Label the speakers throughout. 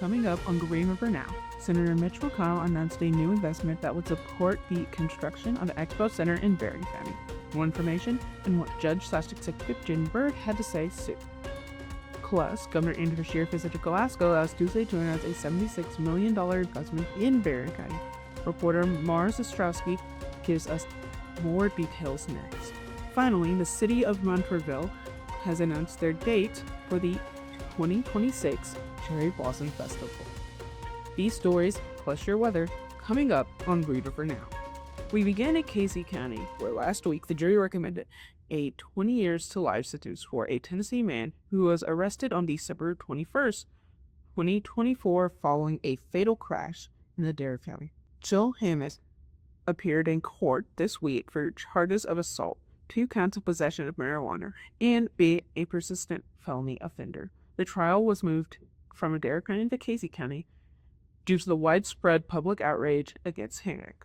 Speaker 1: Coming up on Green River Now, Senator Mitch McConnell announced a new investment that would support the construction of the Expo Center in Barren County. More information and what Judge/Executive Jamie Bryd had to say soon. Plus, Governor Andy Beshear visited Glasgow last Tuesday to announce a $76 million investment in Barren County. Reporter Mars Ostrowske gives us more details next. Finally, the City of Munfordville has announced their date for the 2026 Cherry Blossom Festival. These stories, plus your weather, coming up on Green River Now. We began in Casey County, where last week the jury recommended a 20 years to life sentence for a Tennessee man who was arrested on December 21st, 2024 following a fatal crash in Adair County. Jill Hammett appeared in court this week for charges of assault, 2 counts of possession of marijuana, and being a persistent felony offender. The trial was moved from Adair County to Casey County due to the widespread public outrage against Hammett.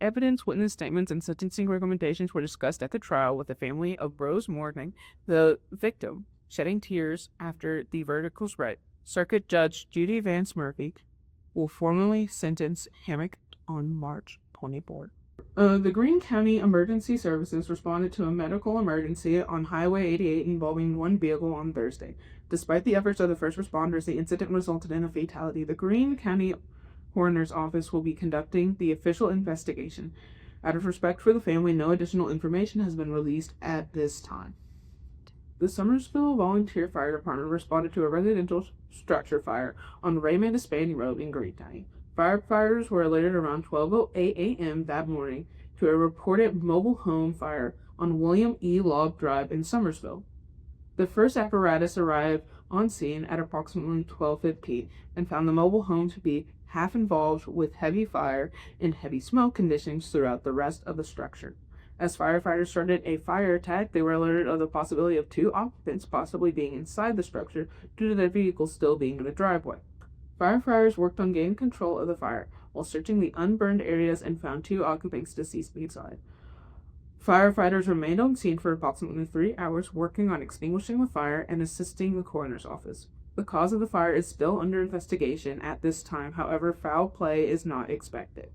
Speaker 1: Evidence, witness statements, and sentencing recommendations were discussed at the trial, with the family of Rose mourning the victim, shedding tears after the verdict was read. Circuit Judge Judy Vance Murphy will formally sentence Hammett on March 24th. The Greene County Emergency Services responded to a medical emergency on Highway 88 involving one vehicle on Thursday. Despite the efforts of the first responders, the incident resulted in a fatality. The Greene County Coroner's Office will be conducting the official investigation. Out of respect for the family, no additional information has been released at this time. The Somersville Volunteer Fire Department responded to a residential structure fire on Raymond Espandy Road in Greene County. Firefighters were alerted around 12:08 a.m. that morning to a reported mobile home fire on William E. Log Drive in Somersville. The first apparatus arrived on scene at approximately 12:15 and found the mobile home to be half involved with heavy fire and heavy smoke conditions throughout the rest of the structure. As firefighters started a fire attack, they were alerted of the possibility of 2 occupants possibly being inside the structure due to their vehicle still being in the driveway. Firefighters worked on gaining control of the fire while searching the unburned areas and found 2 occupants deceased inside. Firefighters remained on scene for approximately 3 hours, working on extinguishing the fire and assisting the coroner's office. The cause of the fire is still under investigation at this time, however, foul play is not expected.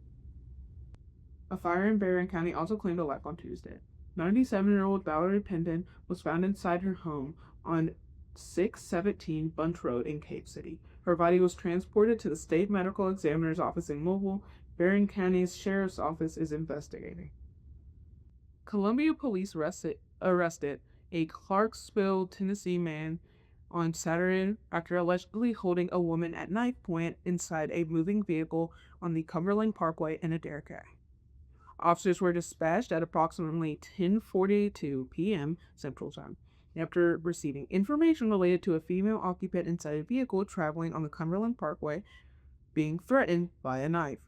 Speaker 1: A fire in Barren County also claimed a life on Tuesday. 97-year-old Valerie Pendon was found inside her home on 617 Bunch Road in Cape City. Her body was transported to the State Medical Examiner's Office in Mobile. Barren County's Sheriff's Office is investigating. Columbia police arrested a Clarksville, Tennessee man on Saturday after allegedly holding a woman at knife point inside a moving vehicle on the Cumberland Parkway in Adair County. Officers were dispatched at approximately 10:42 p.m. Central Time after receiving information related to a female occupant inside a vehicle traveling on the Cumberland Parkway being threatened by a knife.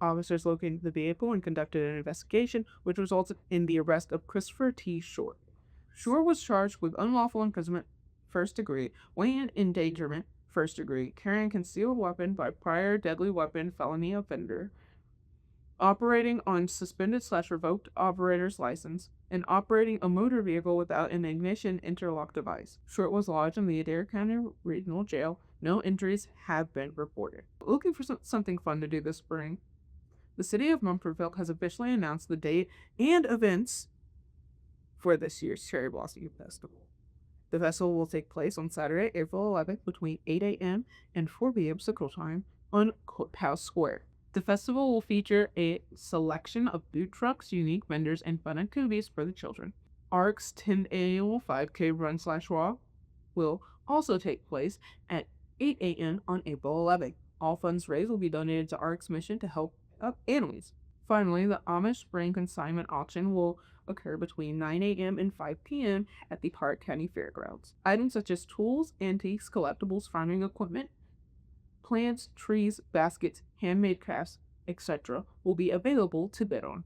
Speaker 1: Officers located the vehicle and conducted an investigation, which resulted in the arrest of Christopher T. Short. Short was charged with unlawful imprisonment, first degree, wanton endangerment, first degree, carrying concealed weapon by prior deadly weapon felony offender, operating on suspended/revoked operator's license, and operating a motor vehicle without an ignition interlock device. Short was lodged in the Adair County Regional Jail. No injuries have been reported. Looking for something fun to do this spring? The City of Munfordville has officially announced the date and events for this year's Cherry Blossom Festival. The festival will take place on Saturday, April 11th between 8 a.m. and 4 p.m. Central Time on Courthouse Square. The festival will feature a selection of food trucks, unique vendors, and fun activities for the children. ARC's 10th annual 5K Run/Walk will also take place at 8 a.m. on April 11th. All funds raised will be donated to ARC's mission to help up animals. Finally, the Amish Spring Consignment Auction will occur between 9 a.m. and 5 p.m. at the Park County Fairgrounds. Items such as tools, antiques, collectibles, farming equipment, plants, trees, baskets, handmade crafts, etc. will be available to bid on.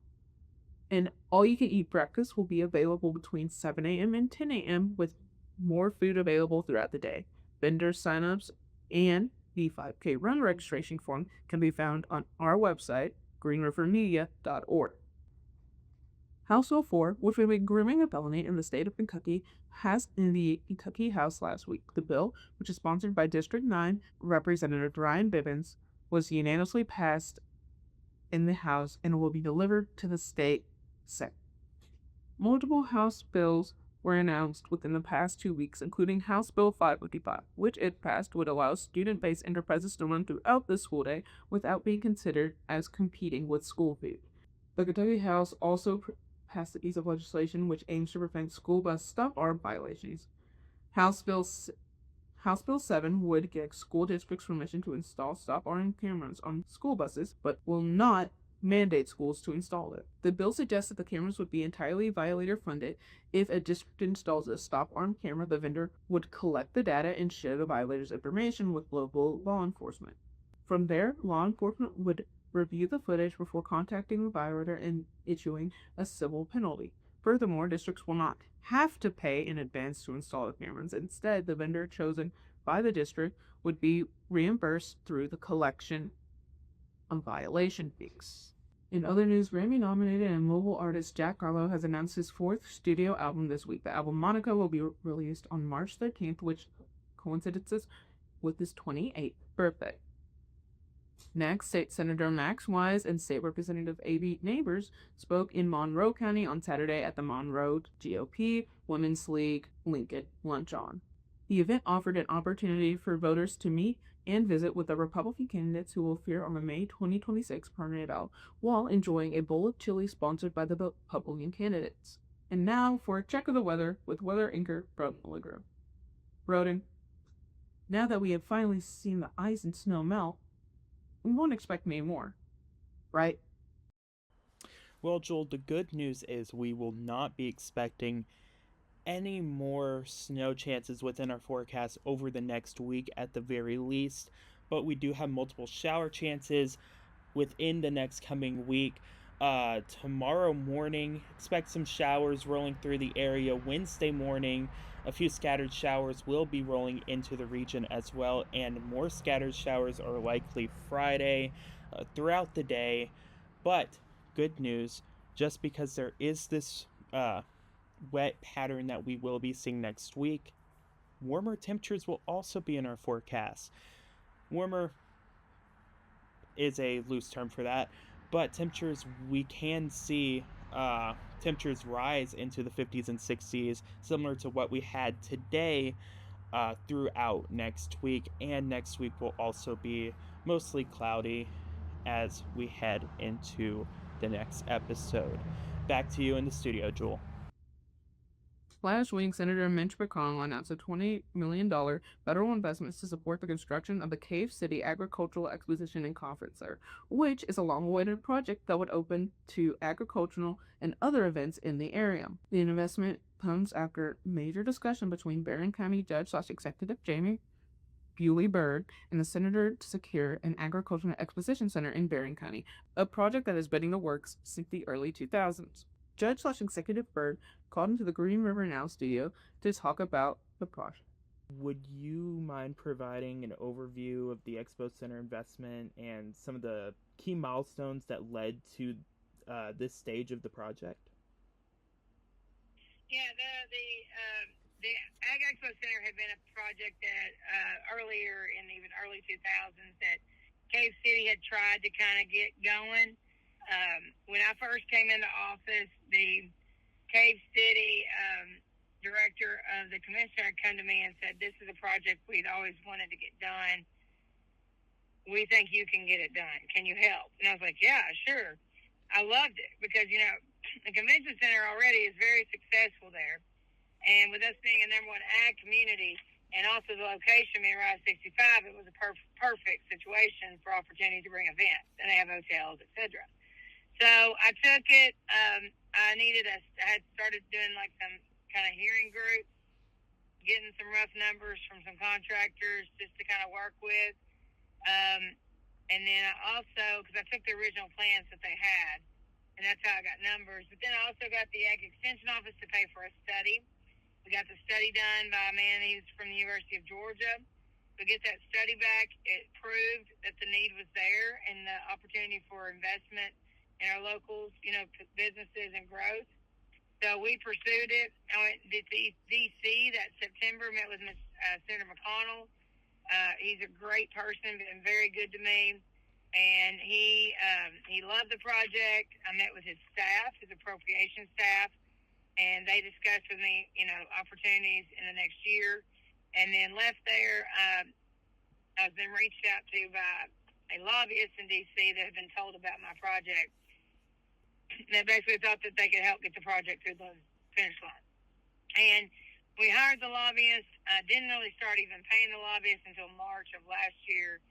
Speaker 1: And all-you-can-eat breakfast will be available between 7 a.m. and 10 a.m. with more food available throughout the day. Vendor signups and the 5K Run registration form can be found on our website, greenrivermedia.org. House Bill 4, which would make grooming a felony in the state of Kentucky, passed in the Kentucky House last week. The bill, which is sponsored by District 9 Representative Ryan Bibbins, was unanimously passed in the House and will be delivered to the state Senate. Multiple House bills were announced within the past 2 weeks, including House Bill 555, which, if passed, would allow student-based enterprises to run throughout the school day without being considered as competing with school food. The Kentucky House also passed a piece of legislation which aims to prevent school bus stop arm violations. House Bill 7 would give school districts permission to install stop arm cameras on school buses, but will not mandate schools to install it. The bill suggests that the cameras would be entirely violator funded. If a district installs a stop arm camera, the vendor would collect the data and share the violator's information with local law enforcement. From there, law enforcement would review the footage before contacting the violator and issuing a civil penalty. Furthermore, districts will not have to pay in advance to install the cameras. Instead, the vendor chosen by the district would be reimbursed through the collection of violation fees. In other news, Grammy-nominated and mobile artist Jack Harlow has announced his 4th studio album this week. The album Monica will be released on March 13th, which coincidences with his 28th birthday. Next, State Senator Max Wise and State Representative A.B. Neighbors spoke in Monroe County on Saturday at the Monroe GOP Women's League Lincoln Luncheon. The event offered an opportunity for voters to meet and visit with the Republican candidates who will appear on the May 2026 primary ballot while enjoying a bowl of chili sponsored by the Republican candidates. And now for a check of the weather with weather anchor Broden Allegro. Broden, now that we have finally seen the ice and snow melt, we won't expect many more, right?
Speaker 2: Well, Joel, the good news is we will not be expecting any more snow chances within our forecast over the next week at the very least, but we do have multiple shower chances within the next coming week. Tomorrow morning, expect some showers rolling through the area. Wednesday morning, a few scattered showers will be rolling into the region as well, and more scattered showers are likely Friday throughout the day. But good news, just because there is this wet pattern that we will be seeing next week, warmer temperatures will also be in our forecast. Warmer is a loose term for that, but temperatures, we can see temperatures rise into the 50s and 60s, similar to what we had today throughout next week. And next week will also be mostly cloudy as we head into the next episode. Back to you in the studio, Joel.
Speaker 1: Last week, Senator Mitch McConnell announced a $20 million federal investment to support the construction of the Cave City Agricultural Exposition and Conference Center, which is a long-awaited project that would open to agricultural and other events in the area. The investment comes after major discussion between Barren County Judge/Executive Jamie Bryd and the senator to secure an agricultural exposition center in Barren County, a project that has been in the works since the early 2000s. Judge/Executive Bryd called into the Green River Now studio to talk about the project.
Speaker 2: Would you mind providing an overview of the Expo Center investment and some of the key milestones that led to this stage of the project?
Speaker 3: Yeah, the Ag Expo Center had been a project that earlier in even early 2000s that Cave City had tried to kind of get going. When I first came into office, the Cave City director of the convention had come to me and said, "This is a project we'd always wanted to get done. We think you can get it done. Can you help?" And I was like, "Yeah, sure." I loved it because, the convention center already is very successful there. And with us being a number one ag community and also the location being Route 65, it was a perfect situation for opportunity to bring events. And they have hotels, etc. So I took it. I had started doing like some kind of hearing groups, getting some rough numbers from some contractors just to kind of work with. And then I also, because I took the original plans that they had, and that's how I got numbers. But then I also got the Ag Extension Office to pay for a study. We got the study done by a man who's from the University of Georgia. We get that study back. It proved that the need was there and the opportunity for investment in our locals, businesses and growth. So we pursued it. I went to D.C. that September, met with Senator McConnell. He's a great person, been very good to me. And he loved the project. I met with his staff, his appropriation staff, and they discussed with me, opportunities in the next year. And then left there. I've been reached out to by a lobbyist in D.C. that had been told about my project. They basically thought that they could help get the project through the finish line. And we hired the lobbyist. Didn't really start even paying the lobbyist until March of last year.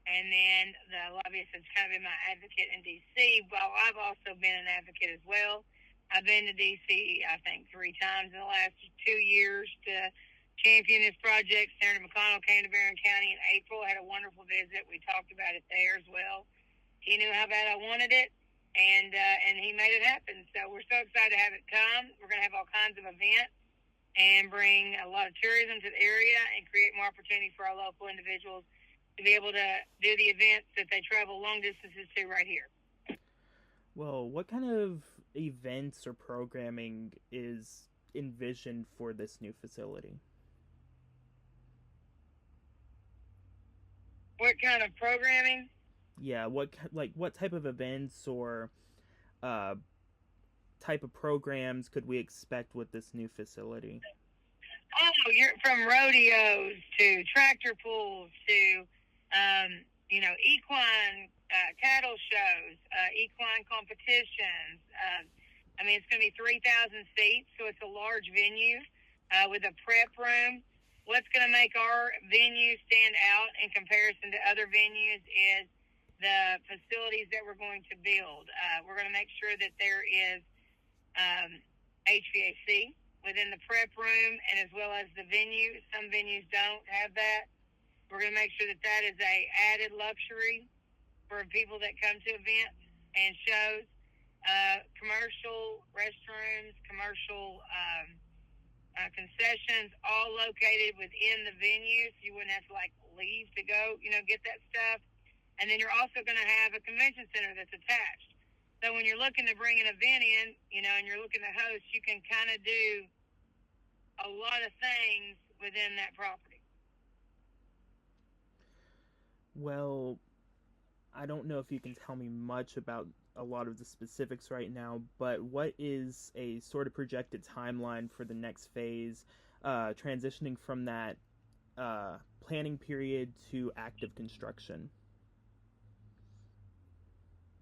Speaker 3: And then the lobbyist has kind of been my advocate in D.C., while I've also been an advocate as well. I've been to D.C., I think, 3 times in the last 2 years to champion this project. Senator McConnell came to Barren County in April, had a wonderful visit. We talked about it there as well. He knew how bad I wanted it. And he made it happen. So we're so excited to have it come. We're going to have all kinds of events and bring a lot of tourism to the area and create more opportunity for our local individuals to be able to do the events that they travel long distances to right here.
Speaker 2: Well, what kind of events or programming is envisioned for this new facility?
Speaker 3: What kind of programming?
Speaker 2: Yeah, what type of events or type of programs could we expect with this new facility?
Speaker 3: Oh, you're from rodeos to tractor pulls to, equine cattle shows, equine competitions. It's going to be 3,000 seats, so it's a large venue with a prep room. What's going to make our venue stand out in comparison to other venues is the facilities that we're going to build. We're going to make sure that there is HVAC within the prep room and as well as the venue. Some venues don't have that. We're going to make sure that that is a added luxury for people that come to events and shows. Commercial restrooms, commercial concessions, all located within the venue, so you wouldn't have to leave to go, get that stuff. And then you're also going to have a convention center that's attached. So when you're looking to bring an event in, and you're looking to host, you can kind of do a lot of things within that property.
Speaker 2: Well, I don't know if you can tell me much about a lot of the specifics right now, but what is a sort of projected timeline for the next phase, transitioning from that planning period to active construction?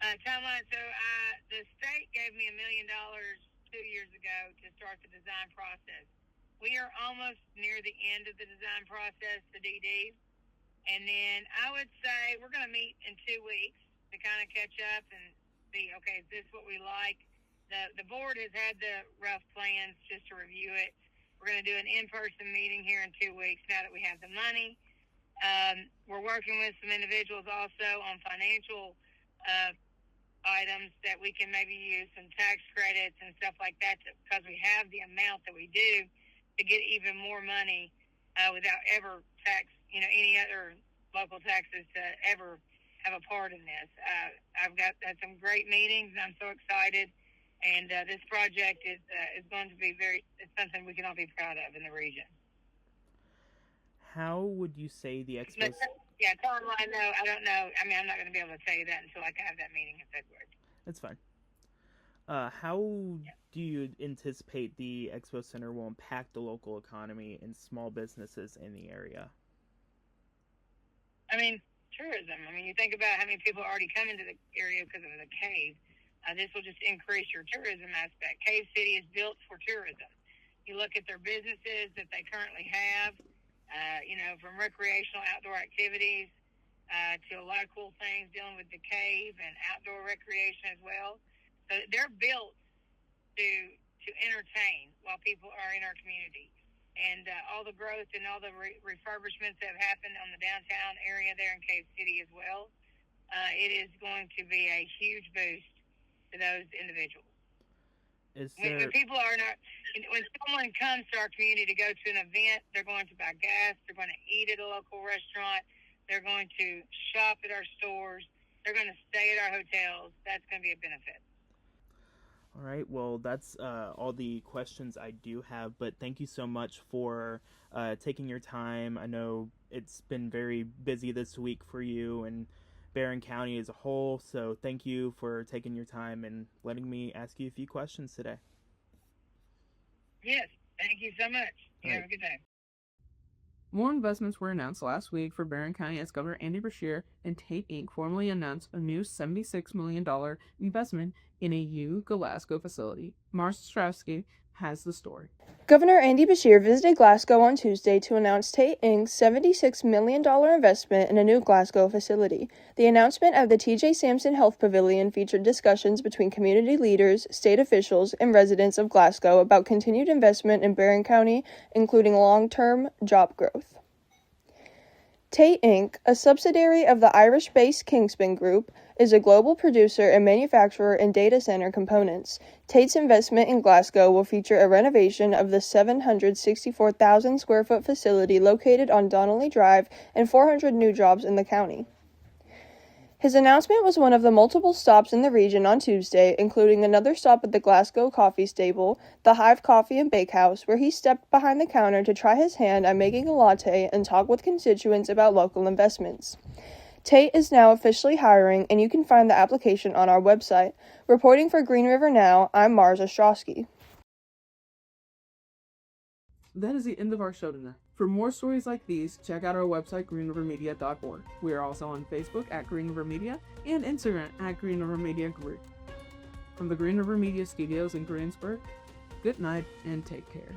Speaker 3: Timeline. So the state gave me $1 million 2 years ago to start the design process. We are almost near the end of the design process, the DD. And then I would say we're going to meet in 2 weeks to kind of catch up and see, okay, is this what we like? The board has had the rough plans just to review it. We're going to do an in-person meeting here in 2 weeks now that we have the money. We're working with some individuals also on financial items that we can maybe use some tax credits and stuff like that because we have the amount that we do to get even more money without ever any other local taxes to ever have a part in this. I've had some great meetings and I'm so excited. And this project is going to be it's something we can all be proud of in the region.
Speaker 2: How would you say the expo...
Speaker 3: Yeah, timeline, no, I don't know. I'm not going to be able to tell you that until I have that meeting in February.
Speaker 2: That's fine. How do you anticipate the Expo Center will impact the local economy and small businesses in the area?
Speaker 3: Tourism. You think about how many people already come into the area because of the cave. This will just increase your tourism aspect. Cave City is built for tourism. You look at their businesses that they currently have, from recreational outdoor activities to a lot of cool things dealing with the cave and outdoor recreation as well. So they're built to entertain while people are in our community. And all the growth and all the refurbishments that have happened on the downtown area there in Cave City as well, it is going to be a huge boost to those individuals. When people are not, when someone comes to our community to go to an event, they're going to buy gas, they're going to eat at a local restaurant, they're going to shop at our stores, they're going to stay at our hotels. That's going to be a benefit.
Speaker 2: All right, well, that's all the questions I do have, but thank you so much for taking your time. I know it's been very busy this week for you and Barren County as a whole, so thank you for taking your time and letting me ask you a few questions today.
Speaker 3: Yes, thank you so much. You have a good day.
Speaker 1: More investments were announced last week for Barren County as Governor Andy Beshear and Tate Inc. formally announced a new $76 million investment in a new Glasgow facility. Mars Ostrowske has the story.
Speaker 4: Governor Andy Beshear visited Glasgow on Tuesday to announce Tate Inc.'s $76 million investment in a new Glasgow facility. The announcement of the TJ Sampson Health Pavilion featured discussions between community leaders, state officials, and residents of Glasgow about continued investment in Barren County, including long-term job growth. Tate Inc., a subsidiary of the Irish-based Kingspan Group, is a global producer and manufacturer in data center components. Tate's investment in Glasgow will feature a renovation of the 764,000 square foot facility located on Donnelly Drive and 400 new jobs in the county. His announcement was one of the multiple stops in the region on Tuesday, including another stop at the Glasgow Coffee Stable, the Hive Coffee and Bakehouse, where he stepped behind the counter to try his hand at making a latte and talk with constituents about local investments. Tate is now officially hiring, and you can find the application on our website. Reporting for Green River Now, I'm Mars Ostrowske.
Speaker 1: That is the end of our show tonight. For more stories like these, check out our website, greenrivermedia.org. We are also on Facebook at Green River Media and Instagram at Green River Media Group. From the Green River Media Studios in Greensburg, good night and take care.